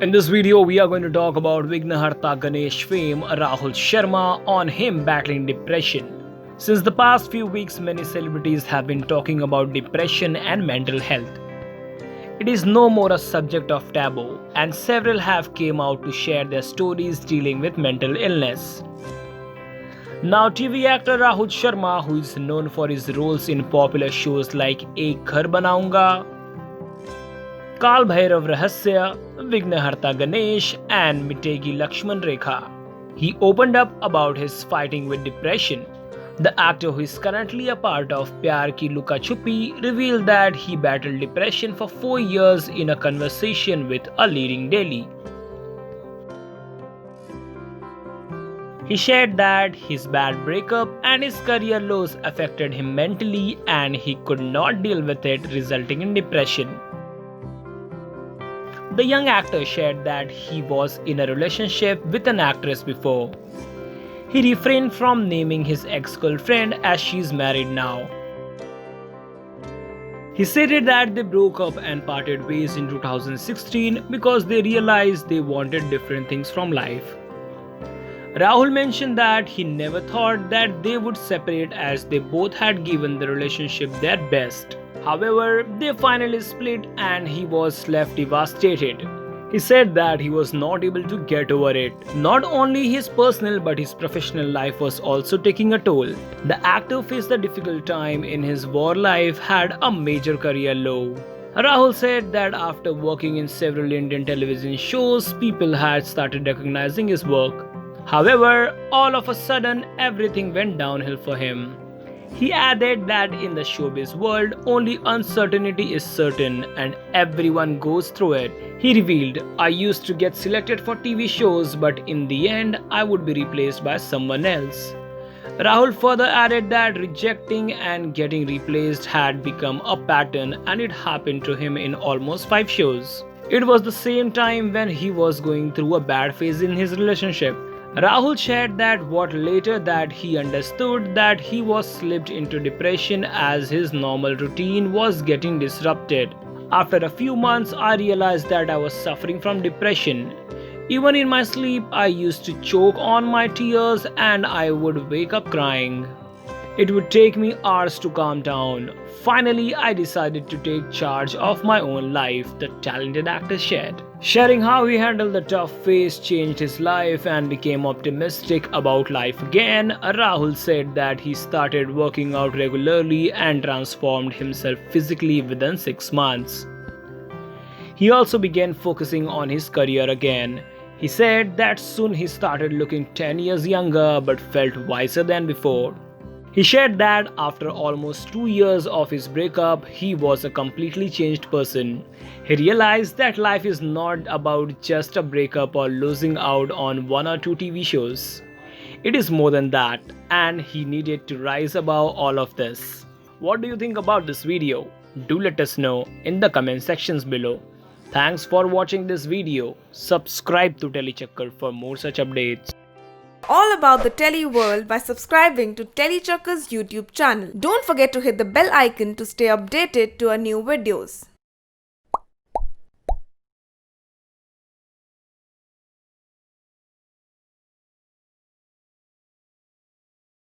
In this video, we are going to talk about Vignaharta Ganesh fame Rahul Sharma on him battling depression. Since the past few weeks, many celebrities have been talking about depression and mental health. It is no more a subject of taboo, and several have came out to share their stories dealing with mental illness. Now, TV actor Rahul Sharma, who is known for his roles in popular shows like Ek Ghar Banaunga, Kaal Bhairav Rahasya, Vignaharta Ganesh, and Mitegi Lakshman Rekha. He opened up about his fighting with depression. The actor, who is currently a part of Pyar Ki Luka Chupi, revealed that he battled depression for 4 years in a conversation with a leading daily. He shared that his bad breakup and his career lows affected him mentally and he could not deal with it, resulting in depression. The young actor shared that he was in a relationship with an actress before. He refrained from naming his ex-girlfriend as she is married now. He stated that they broke up and parted ways in 2016 because they realized they wanted different things from life. Rahul mentioned that he never thought that they would separate as they both had given the relationship their best. However, they finally split and he was left devastated. He said that he was not able to get over it. Not only his personal but his professional life was also taking a toll. The actor faced a difficult time in his war life, had a major career low. Rahul said that after working in several Indian television shows, people had started recognizing his work. However, all of a sudden, everything went downhill for him. He added that in the showbiz world, only uncertainty is certain and everyone goes through it. He revealed, "I used to get selected for TV shows, but in the end, I would be replaced by someone else." Rahul further added that rejecting and getting replaced had become a pattern and it happened to him in almost 5 shows. It was the same time when he was going through a bad phase in his relationship. Rahul shared that what later that he understood that he was slipped into depression as his normal routine was getting disrupted. After a few months, I realized that I was suffering from depression. Even in my sleep, I used to choke on my tears and I would wake up crying. It would take me hours to calm down. Finally, I decided to take charge of my own life, the talented actor shared. Sharing how he handled the tough phase changed his life and became optimistic about life again, Rahul said that he started working out regularly and transformed himself physically within 6 months. He also began focusing on his career again. He said that soon he started looking 10 years younger but felt wiser than before. He shared that after almost 2 years of his breakup, he was a completely changed person. He realized that life is not about just a breakup or losing out on 1 or 2 TV shows. It is more than that, and he needed to rise above all of this. What do you think about this video? Do let us know in the comment sections below. Thanks for watching this video. Subscribe to Telechakkar for more such updates. All about the Tele world by subscribing to Telechakkar's YouTube channel. Don't forget to hit the bell icon to stay updated to our new videos.